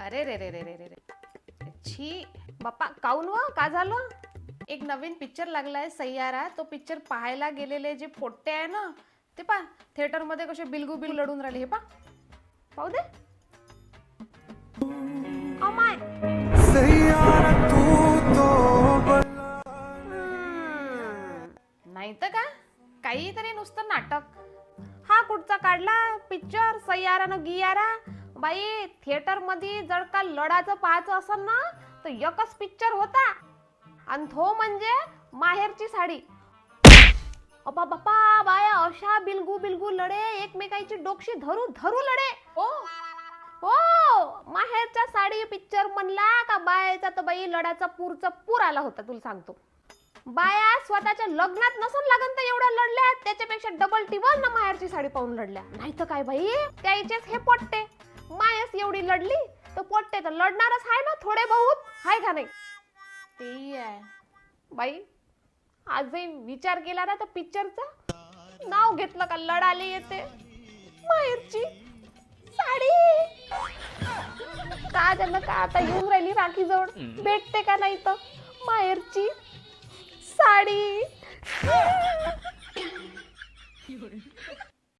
अरे रे रे रे रे रे रे छी बाप्पा, काऊन व का झालं? एक नवीन पिक्चर लागलाय सैयारा. तो पिक्चर पाहायला गेलेले जे पोट्टे आहे ना, ते पा थिएटर मध्ये कसे बिलगू बिल लढून राहिले. हे पा, पाहू दे. अमाय नाही तर का, काहीतरी नुसतं नाटक. हा कुठचा काढला पिक्चर सैयारानं गियारा. बाई, थिएटर मध्ये जर का लढाचं पाहायचं असेल ना, तर एकच पिक्चर होता, आणि तो म्हणजे माहेरची साडी. अबा बापा बाया, अशा बिलगू बिलगू लढे, एकमेकांची डोकशी धरू धरू लढे. हो हो, माहेरच्या साडी पिक्चर म्हणला का बायाचा तर बाई लढाचा पूरचा पूर आला होता. तुला सांगतो, बाया स्वतःच्या लग्नात नसून लागन तर एवढ्या लढल्या, त्याच्यापेक्षा डबल टिबल ना माहेरची साडी पाहून लढल्या. नाही तर काय बाई, त्याच्याच हे पोट्टे. मायस एवढी लढली तर पोट्टे तर लढणारच आहे ना, थोडे बहुत हाय का नाही. ते आहे बाई, आजही विचार केला ना तर पिक्चरचा, नाव घेतलं का लढाले येते माहेरची साडी. का त्यांना का आता येऊन राहिली राखी जवळ, भेटते का नाही तर माहेरची साडी.